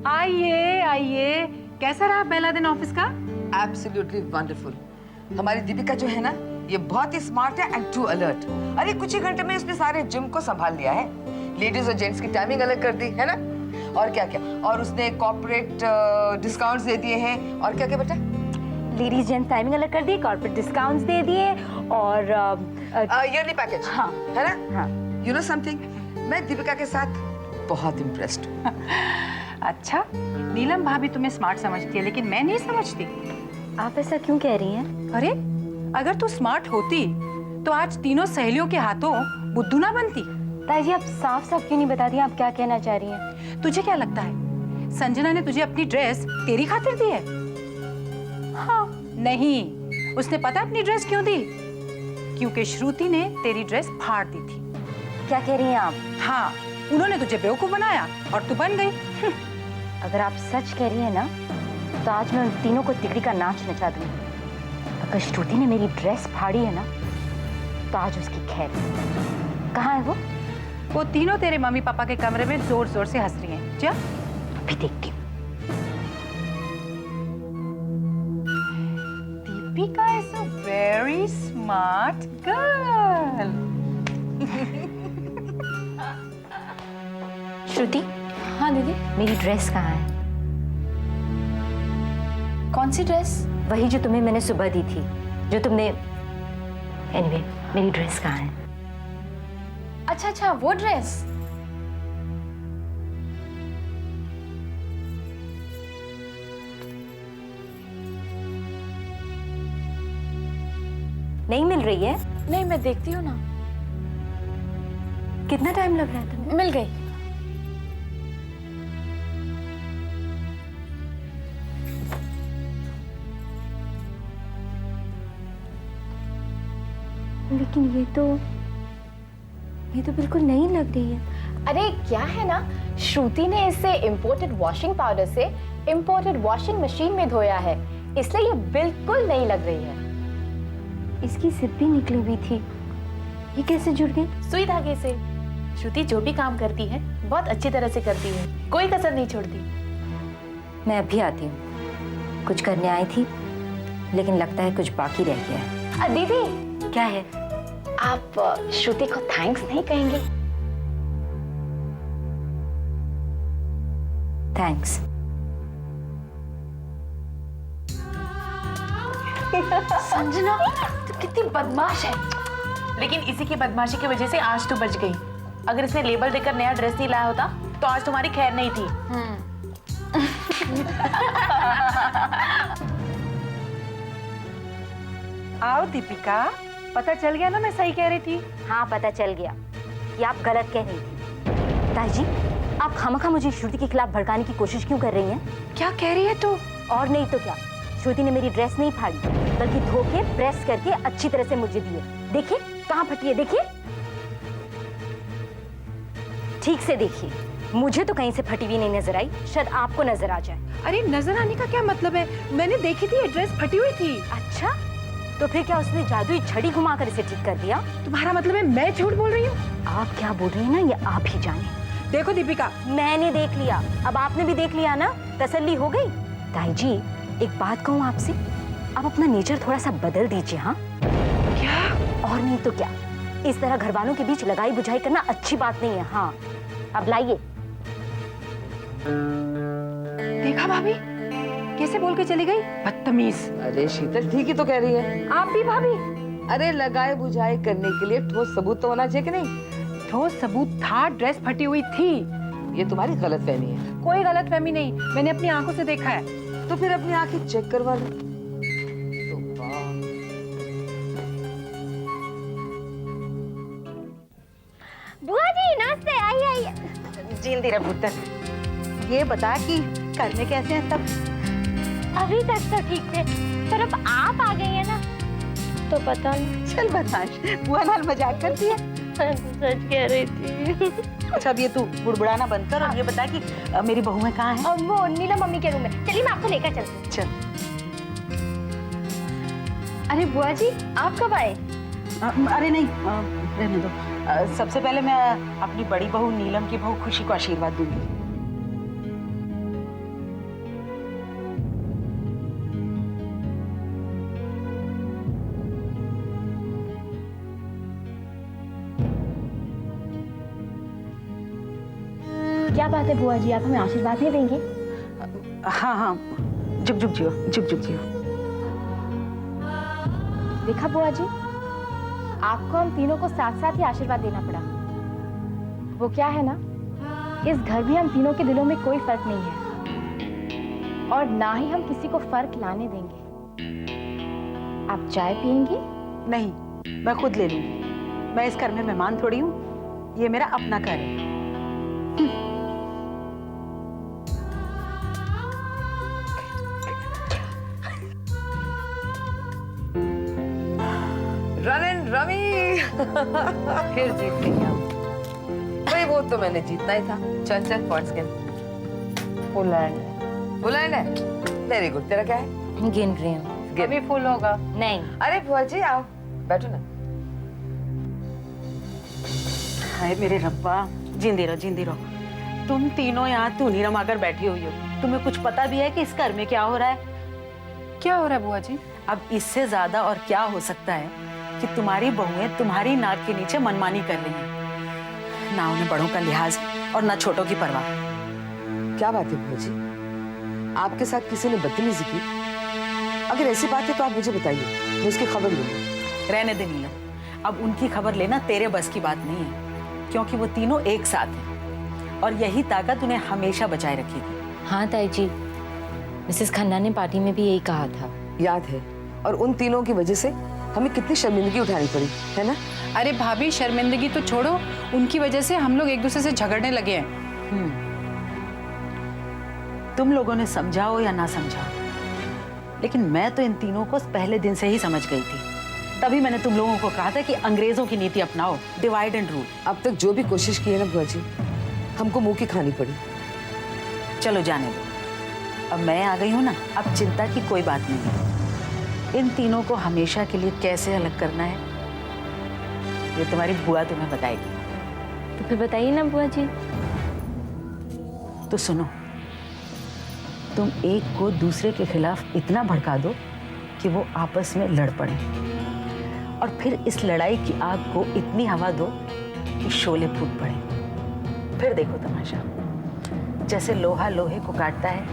आइए आइए, कैसा रहा पहला दिन ऑफिस का? Absolutely wonderful. हमारी दीपिका जो है ना, ये बहुत ही स्मार्ट है एंड टू अलर्ट। अरे कुछ ही घंटे में उसने सारे जिम को संभाल लिया है। लेडीज और जेंट्स की टाइमिंग अलग कर दी है ना, और क्या क्या, और उसने कॉर्पोरेट डिस्काउंट्स दे दिए हैं, और क्या क्या बेटा? लेडीज जेंट्स टाइमिंग अलग कर दी, कॉर्पोरेट डिस्काउंट्स दे दिए, और ईयरली पैकेज, हाँ है ना? हाँ। यू नो समथिंग, मैं दीपिका के साथ बहुत इम्प्रेस्ड हूँ। अच्छा, नीलम भाभी तुम्हें स्मार्ट समझती है, लेकिन मैं नहीं समझती। आप ऐसा क्यों कह रही हैं? अरे, अगर तू स्मार्ट होती तो आज तीनों सहेलियों के हाथों बुद्धू ना बनती। ताई जी, आप साफ साफ क्यों नहीं बताती आप क्या कहना चाह रही हैं? तुझे क्या लगता है संजना ने तुझे अपनी ड्रेस तेरी खातिर दी है? हाँ, नहीं, उसने पता अपनी ड्रेस क्यों दी? क्योंकि श्रुति ने तेरी ड्रेस फाड़ दी थी। क्या कह रही हैं आप? हाँ, उन्होंने तुझे बेवकूफ बनाया और तू बन गई। अगर आप सच कह रही हैं ना, तो आज मैं उन तीनों को तिगड़ी का नाच नचा दूंगी। अगर श्रुति ने मेरी ड्रेस फाड़ी है ना, तो आज उसकी खैर। कहाँ है वो? वो तीनों तेरे मम्मी पापा के कमरे में जोर जोर से हंस रही हैं। जा, अभी देखती हूँ। Deepika is a very smart girl. श्रुति। हाँ दीदी। मेरी ड्रेस कहाँ है? कौन सी ड्रेस? वही जो तुम्हें मैंने सुबह दी थी, जो तुमने। एनीवे, मेरी ड्रेस कहाँ है? अच्छा अच्छा, वो ड्रेस। नहीं मिल रही है? नहीं, मैं देखती हूँ ना। कितना टाइम लग रहा है तुम्हें? मिल गई। लेकिन ये तो बिल्कुल नई लग रही है। अरे क्या है ना, श्रुति ने इसे इम्पोर्टेड वॉशिंग पाउडर से इम्पोर्टेड वॉशिंग मशीन में धोया है, इसलिए ये बिल्कुल नई लग रही है। इसकी सिप भी निकली हुई थी, ये कैसे जुड़ गई? सुई धागे से। श्रुति जो भी काम करती है बहुत अच्छी तरह से करती है, कोई कसर नहीं छोड़ती। मैं अभी आती हूँ। कुछ करने आई थी, लेकिन लगता है कुछ बाकी रह गया है। दीदी। क्या है? आप श्रुति को थैंक्स नहीं कहेंगे? थैंक्स। संजना, तो कितनी बदमाश है। लेकिन इसी की बदमाशी की वजह से आज तो बच गई। अगर इसने लेबल देकर नया ड्रेस नहीं लाया होता तो आज तुम्हारी खैर नहीं थी। आओ दीपिका, पता चल गया ना मैं सही कह रही थी? हाँ, पता चल गया कि आप गलत कह रही थी। ताई जी, आप खामखा मुझे श्रुति के खिलाफ भड़काने की कोशिश क्यों कर रही हैं? क्या कह रही है तू? और नहीं तो क्या, श्रुति ने मेरी ड्रेस नहीं फाड़ी, बल्कि धो के प्रेस करके अच्छी तरह से मुझे दी है। देखिए कहाँ फटी है, देखिए, ठीक से देखिए। मुझे तो कहीं से फटी हुई नहीं नजर आई, शायद आपको नजर आ जाए। अरे नजर आने का क्या मतलब है? मैंने देखी थी, ये ड्रेस फटी हुई थी। अच्छा, तो फिर क्या उसने जादुई छड़ी घुमाकर इसे ठीक कर दिया? तुम्हारा मतलब है मैं झूठ बोल रही हूँ? आप क्या बोल रही हैं ना, ये आप ही जाने। देखो दीपिका, मैंने देख लिया, अब आपने भी देख लिया ना, तसल्ली हो गई। ताई जी, एक बात कहूँ आपसे, आप अपना नेचर थोड़ा सा बदल दीजिए। हाँ, क्या? और नहीं तो क्या, इस तरह घर वालों के बीच लगाई बुझाई करना अच्छी बात नहीं है। हाँ, अब लाइए। देखा भाभी कैसे बोल के चली गई, बदतमीज। अरे शीतल ठीक ही तो कह रही है। आप भी भाभी। अरे लगाए बुझाई करने के लिए ठोस सबूत तो होना चाहिए कि नहीं? ठोस सबूत था, ड्रेस फटी हुई थी। ये तुम्हारी गलतफहमी है। कोई गलतफहमी नहीं, मैंने अपनी आंखों से देखा है। तो फिर अपनी आंखें चेक करवा लो। बुआ जी नमस्ते, आइए आइए। जींदी रह पुत्र। ये बता कि करने कैसे हैं सब? अभी तक तो ठीक थे, पर अब आप आ गई है ना, तो पता नहीं। चल बताश, बुआ नाल मजाक करती है। सच कह रही थी। अच्छा अब ये तू बुड़बुड़ाना बंद कर और ये बता कि मेरी बहुएं कहाँ हैं? वो नीला मम्मी के रूम में। चलिए मैं आपको लेकर चलती हूँ। चल। अरे बुआ जी, आप कब आए? अरे नहीं, रहने दो। सबसे पहले मैं अपनी बड़ी बहू नीलम की बहू खुशी को आशीर्वाद दूंगी। क्या बात है बुआ जी, आप हमें आशीर्वाद नहीं देंगे? हाँ हाँ, जुग जुग जियो, जुग जुग जियो। देखा बुआ जी, आपको हम तीनों को साथ साथ ही आशीर्वाद देना पड़ा। वो क्या है ना, इस घर में हम तीनों के दिलों में कोई फर्क नहीं है और ना ही हम किसी को फर्क लाने देंगे। आप चाय पियेंगी? नहीं, मैं खुद ले लूंगी। मैं इस घर में मेहमान थोड़ी हूँ, ये मेरा अपना घर है। रन रमी फिर जीत गई आप। भाई वो तो मैंने जीतना ही था। चल चल पॉइंट्स गिन। बुलाएंड है। Very good. तेरा क्या है? गिन रही हूँ। अभी फुल होगा। नहीं। अरे बुआ जी आओ, बैठो ना। हाय मेरे रब्बा, जिंदी रहो जिंदी रहो। तुम तीनों यहाँ तूनी रमाकर बैठी हुई हो। तुम्हें कुछ पता भी है कि इस घर में क्या हो रहा है? क्या हो रहा है बुआ जी? अब इससे ज्यादा और क्या हो सकता है कि तुम्हारी बहुएं तुम्हारी नाक के नीचे मनमानी कर रही हैं। ना उन्हें बड़ों का लिहाज और ना छोटों की परवाह। क्या बात है बुआ जी, आपके साथ किसी ने बदतमीजी की? अगर ऐसी बात है तो आप मुझे बताइए, मैं उसकी खबर लूंगी। रहने दे नीलम, अब उनकी खबर लेना तेरे बस की बात नहीं है, क्योंकि वो तीनों एक साथ हैं और यही ताकत उन्हें हमेशा बचाए रखेगी। हाँ ताई जी, मिसेस खन्ना ने पार्टी में भी यही कहा था। याद है, और उन तीनों की वजह से हमें कितनी शर्मिंदगी उठानी पड़ी है ना? अरे भाभी, शर्मिंदगी तो छोड़ो, उनकी वजह से हम लोग एक दूसरे से झगड़ने लगे हैं। तुम लोगों ने समझाओ या ना समझाओ, लेकिन मैं तो इन तीनों को पहले दिन से ही समझ गई थी। तभी मैंने तुम लोगों को कहा था कि अंग्रेजों की नीति अपनाओ, डिवाइड एंड रूल। अब तक जो भी कोशिश की है ना बुआ जी, हमको मुंह की खानी पड़ी। चलो जाने दो, अब मैं आ गई हूँ ना, अब चिंता की कोई बात नहीं है। इन तीनों को हमेशा के लिए कैसे अलग करना है, ये तुम्हारी बुआ तुम्हें बताएगी। तो फिर बताइए ना बुआ जी। तो सुनो, तुम एक को दूसरे के खिलाफ इतना भड़का दो कि वो आपस में लड़ पड़े, और फिर इस लड़ाई की आग को इतनी हवा दो कि शोले फूट पड़े। फिर देखो तमाशा, जैसे लोहा लोहे को काटता है,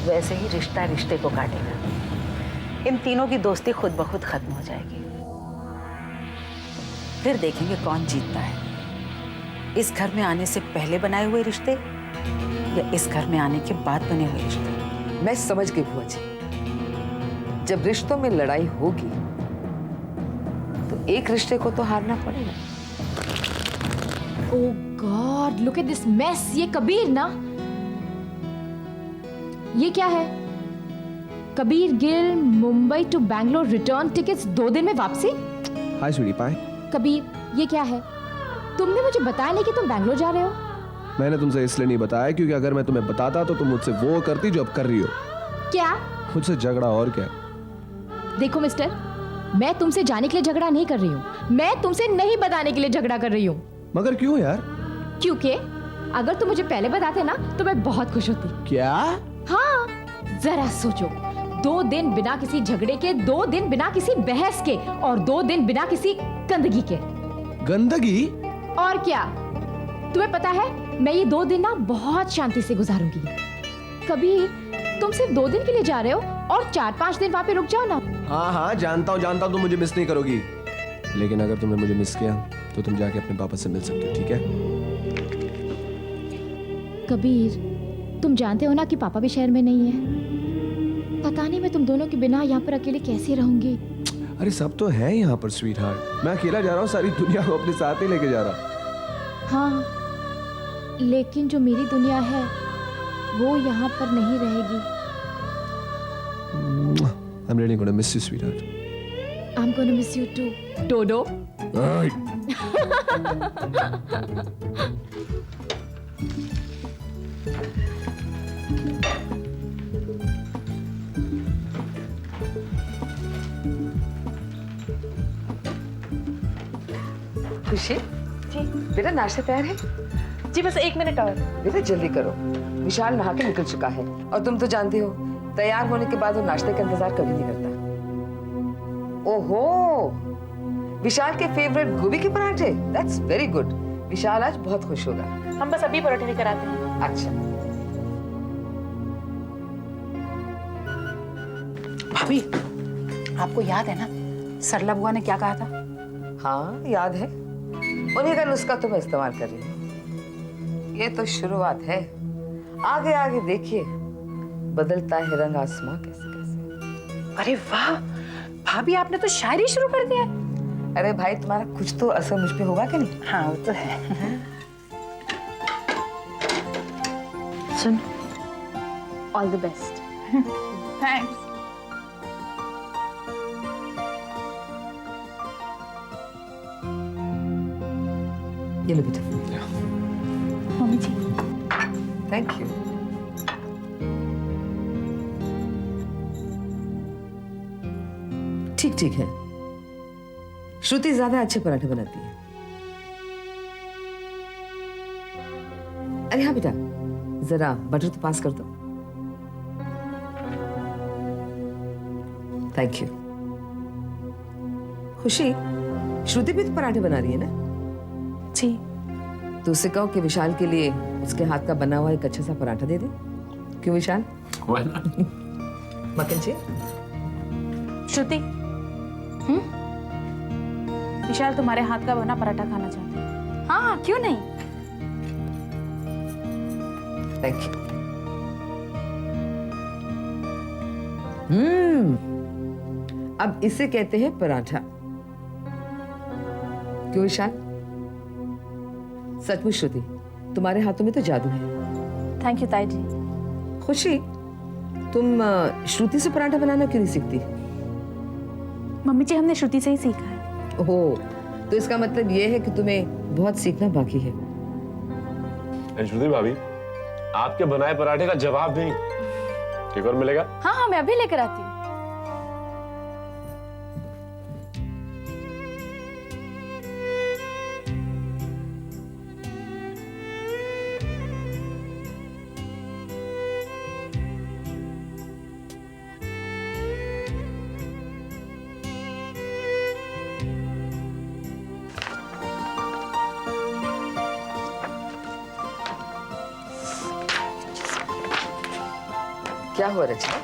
वैसे ही रिश्ता रिश्ते को काटेगा। इन तीनों की दोस्ती खुद ब खुद खत्म हो जाएगी। फिर देखेंगे कौन जीतता है, इस घर में आने से पहले बनाए हुए रिश्ते या इस घर में आने के बाद बने हुए रिश्ते। मैं समझ गई बुआ जी, जब रिश्तों में लड़ाई होगी तो एक रिश्ते को तो हारना पड़ेगा। Oh God, look at this mess. ये कबीर ना? ये क्या है? Kabir Gill Mumbai to Bangalore return tickets 2 दिन में वापसी? हाय स्वीटी पाए। कबीर, ये क्या है? तुमने मुझे बताया नहीं कि तुम बैंगलोर जा रहे हो? मैंने तुमसे इसलिए नहीं बताया क्योंकि अगर मैं तुम्हें बताता तो तुम मुझसे वो करती जो अब कर रही हो। क्या? मुझसे झगड़ा, और क्या। देखो मिस्टर, मैं तुमसे जाने के लिए झगड़ा नहीं कर रही हूँ, मैं तुमसे नहीं बताने के लिए झगड़ा कर रही हूँ। मगर क्यों यार? क्योंकि अगर तुम मुझे पहले बताते ना तो मैं बहुत खुश होती। क्या? हाँ, जरा सोचो, 2 दिन बिना किसी झगड़े के, 2 दिन बिना किसी बहस के, और 2 दिन बिना किसी गंदगी के। गंदगी? और क्या? तुम्हें पता है, मैं ये 2 दिन ना बहुत शांति से गुजारूंगी। कबीर, तुम सिर्फ 2 दिन के लिए जा रहे हो और 4-5 दिन वहां पे रुक जाओ ना। हाँ हाँ जानता हूँ तुम मुझे मिस नहीं करोगी, लेकिन अगर तुमने मुझे मिस किया तो तुम जाके अपने पापा से मिल सकते हो, ठीक है? कबीर, तुम जानते हो ना कि पापा भी शहर में नहीं है। पता नहीं मैं तुम दोनों के बिना यहाँ पर अकेले कैसे रहूंगी। अरे सब तो है यहाँ पर स्वीट हार्ट, मैं अकेला जा रहा हूँ, सारी दुनिया को अपने साथ ही लेके जा रहा। हाँ, लेकिन जो मेरी दुनिया है वो यहाँ पर नहीं रहेगी। I'm really gonna miss you, sweetheart. I'm gonna miss you too, Dodo. खुशी जी, बेटा नाश्ता तैयार है? जी बस 1 मिनट और। बेटा जल्दी करो, विशाल नहा के निकल चुका है और तुम तो जानती हो तैयार होने के बाद वो नाश्ते का इंतजार कभी नहीं करता। ओहो, विशाल के फेवरेट गोभी के पराठे, दैट्स वेरी गुड। विशाल आज बहुत खुश होगा। हम बस अभी पराठे लेकर आते हैं। अच्छा भाभी, आपको याद है ना सरला बुआ ने क्या कहा था? हाँ याद है, उन्हीं का नुस्खा तो मैं इस्तेमाल कर रही हूँ। ये तो शुरुआत है, आगे आगे देखिए बदलता है रंग आसमां कैसे कैसे। अरे वाह भाभी, आपने तो शायरी शुरू कर दिया है। अरे भाई, तुम्हारा कुछ तो असर मुझ पे होगा कि नहीं? हाँ वो तो है। सुन, ऑल द बेस्ट। थैंक्स। ये लो बेटा। Mummy ji, thank you. ठीक ठीक है, श्रुति ज्यादा अच्छे पराठे बनाती है। अरे हाँ बेटा, जरा बटर तो पास कर दो। Thank you. खुशी, श्रुति भी तो पराठे बना रही है ना? जी। तो उससे कहो कि विशाल के लिए उसके हाथ का बना हुआ एक अच्छा सा पराठा दे दे। क्यों विशाल? मक्खन जी? श्रुति, विशाल तुम्हारे हाथ का बना पराठा खाना चाहते हैं। हाँ हाँ, क्यों नहीं। Thank you. अब इसे कहते हैं पराठा। क्यों विशाल? सचमुच श्रुति, तुम्हारे हाथों में तो जादू है। थैंक यू ताई जी। खुशी, तुम श्रुति से पराठा बनाना क्यों नहीं सीखती? मम्मी जी, हमने श्रुति से ही सीखा है। ओह, तो इसका मतलब ये है कि तुम्हें बहुत सीखना बाकी है। श्रुति भाभी, आपके बनाए पराठे का जवाब नहीं। एक और मिलेगा? हाँ हाँ, मैं अभी लेकर आती हूँ। क्या हुआ रचना,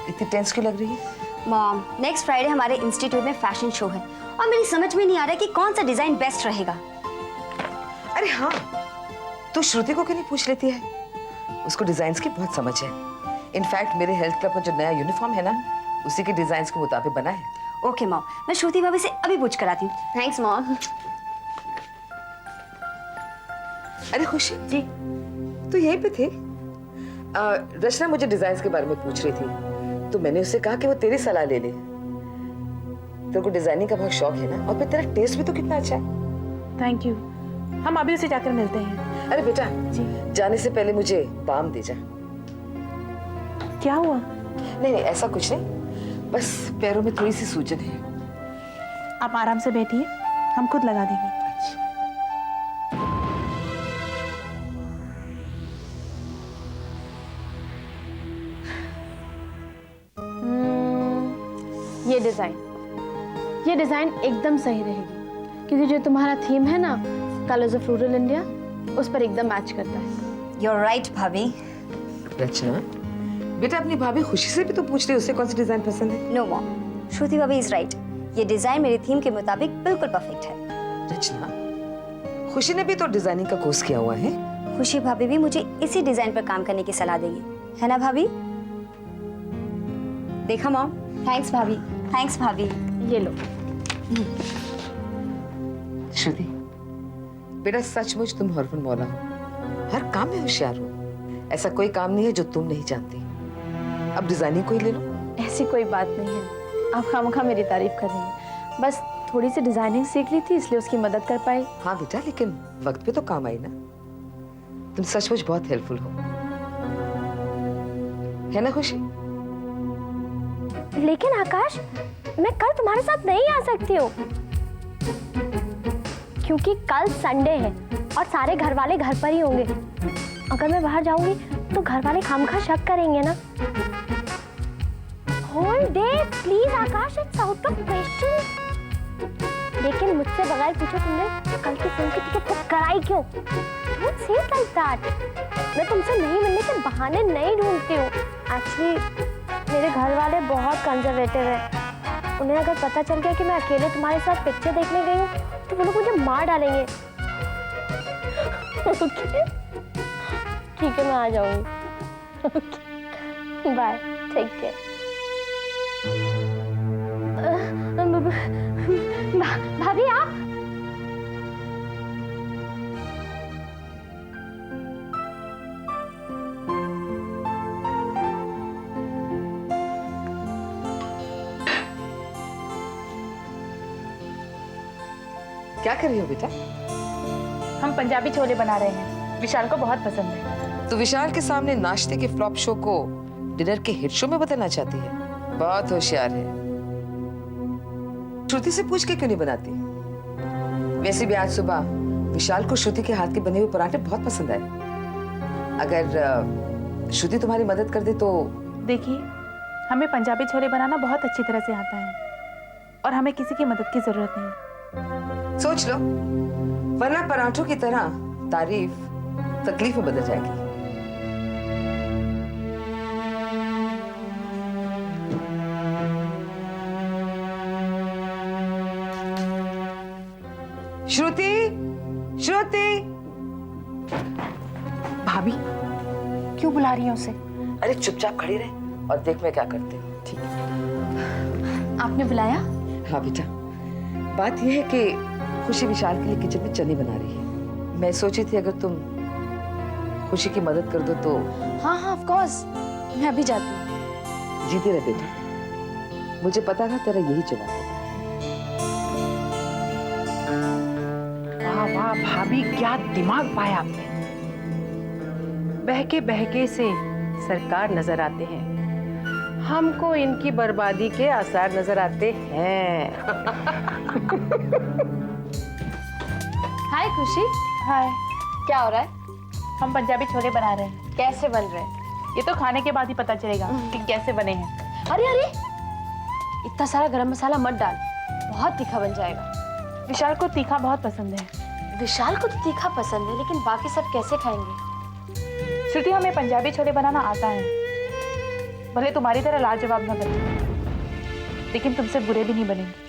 इतनी टेंस क्यों लग रही है? मॉम, नेक्स्ट फ्राइडे हमारे इंस्टीट्यूट में फैशन शो है और मेरी समझ में नहीं आ रहा कि कौन सा डिजाइन बेस्ट रहेगा। अरे हाँ, तू श्रुति को क्यों नहीं पूछ लेती है? उसको डिजाइन्स की बहुत समझ है। इनफैक्ट मेरे हेल्थ क्लब में जो नया यूनिफॉर्म है ना, उसी के डिजाइन्स के मुताबिक बना है। ओके मॉम, मैं श्रुति भाभी से अभी पूछ कर आती हूँ। Thanks mom. अरे खुशी जी। तू यहीं पे थी? रचना मुझे डिजाइन्स के बारे में पूछ रही थी, तो मैंने उससे कहा कि वो तेरी सलाह ले ले। तेरे को डिजाइनिंग का बहुत शौक है ना, और फिर तेरा टेस्ट भी तो कितना अच्छा है। Thank you. हम अभी उसे जाकर मिलते हैं। अरे बेटा जी। जाने से पहले मुझे बाम दे जा। क्या हुआ? नहीं नहीं, ऐसा कुछ नहीं, बस पैरों में थोड़ी सी सूजन है। आप आराम से बैठिए, हम खुद लगा देंगे। ये डिजाइन एकदम सही रहेगी, क्योंकि जो तुम्हारा थीम है ना, कलर्स ऑफ रूरल इंडिया, उस पर एकदम मैच करता है। You're right भाभी। रचना बेटा, अपनी भाभी खुशी से भी तो पूछ रही, उससे कौन सी डिजाइन पसंद है? नो मॉम, श्रुति भाभी इज राइट। ये डिजाइन मेरे थीम के मुताबिक बिल्कुल परफेक्ट है। रचना, खुशी ने भी तो डिजाइनिंग का कोर्स किया हुआ है। खुशी भाभी भी मुझे इसी डिजाइन पर काम करने की सलाह देगी, है ना भाभी? देखा मॉम? थैंक्स भाभी। थैंक्स भाभी। ये लो। श्रुति बेटा, सचमुच तुम हरफन मौला हो, हर काम में होशियार हो। ऐसा कोई काम नहीं है जो तुम नहीं जानती। अब डिजाइनिंग को ही ले लो। ऐसी कोई बात नहीं है, आप खामखा मेरी तारीफ कर रही हैं। बस थोड़ी सी डिजाइनिंग सीख ली थी, इसलिए उसकी मदद कर पाई। हाँ बेटा, लेकिन वक्त पे तो काम आई ना। तुम सचमुच बहुत हेल्पफुल हो, है ना खुशी? लेकिन आकाश, मैं कल तुम्हारे साथ नहीं आ सकती हूँ, क्योंकि कल संडे है और सारे घर वाले घर पर ही होंगे। अगर मैं बाहर जाऊंगी तो घर वाले खामखा शक करेंगे ना। Whole day please Akash, it's out of question. लेकिन मुझसे बगैर पूछे तुमने कल की फिल्म की टिकट बुक कराई क्यों? Don't say it like that. मैं तुमसे नहीं मिलने के बहाने नहीं ढूंढती हूँ। एक्चुअली मेरे घर वाले बहुत कंजर्वेटिव हैं। उन्हें अगर पता चल गया कि मैं अकेले तुम्हारे साथ पिक्चर देखने गई हूँ तो वो लोग मुझे मार डालेंगे। ओके ठीक है, मैं आ जाऊंगी। Okay bye, take care. भाभी आप? क्या कर रही हो बेटा? हम पंजाबी छोले बना रहे हैं, विशाल को बहुत पसंद है। तो विशाल के सामने नाश्ते के फ्लॉप शो को डिनर के हिट शो में बदलना चाहती है। बहुत होशियार है। श्रुति से पूछ के क्यों नहीं बनाती? वैसे भी आज सुबह विशाल को श्रुति के हाथ के बने हुए पराठे बहुत पसंद आए। अगर श्रुति तुम्हारी मदद कर दे तो। देखिए, हमें पंजाबी छोले बनाना बहुत अच्छी तरह से आता है और हमें किसी की मदद की जरूरत नहीं। सोच लो, वरना पराठों की तरह तारीफ तकलीफ में बदल जाएगी। श्रुति, श्रुति। भाभी क्यों बुला रही है उसे? अरे चुपचाप खड़ी रहे और देख मैं क्या करती हूँ। ठीक है। आपने बुलाया? हाँ बेटा, बात यह है कि खुशी विशाल के लिए किचन में चने बना रही है। मैं सोची थी अगर तुम खुशी की मदद कर दो तो। हाँ हाँ ऑफ कोर्स, मैं अभी जाती हूँ। जीते रहे बेटा, मुझे पता था तेरा यही जवाब होगा। वाह वाह भाभी, क्या दिमाग पाया आपने। बहके बहके से सरकार नजर आते हैं, हमको इनकी बर्बादी के आसार नजर आते हैं। हाय खुशी। हाय, क्या हो रहा है? हम पंजाबी छोले बना रहे हैं। कैसे बन रहे हैं? ये तो खाने के बाद ही पता चलेगा कि कैसे बने हैं। अरे अरे, इतना सारा गरम मसाला मत डाल, बहुत तीखा बन जाएगा। विशाल को तीखा बहुत पसंद है। विशाल को तो तीखा पसंद है, लेकिन बाकी सब कैसे खाएंगे? श्रुति, हमें पंजाबी छोले बनाना आता है। भले तुम्हारी तरह लाजवाब ना बने, लेकिन तुमसे बुरे भी नहीं बनेंगे।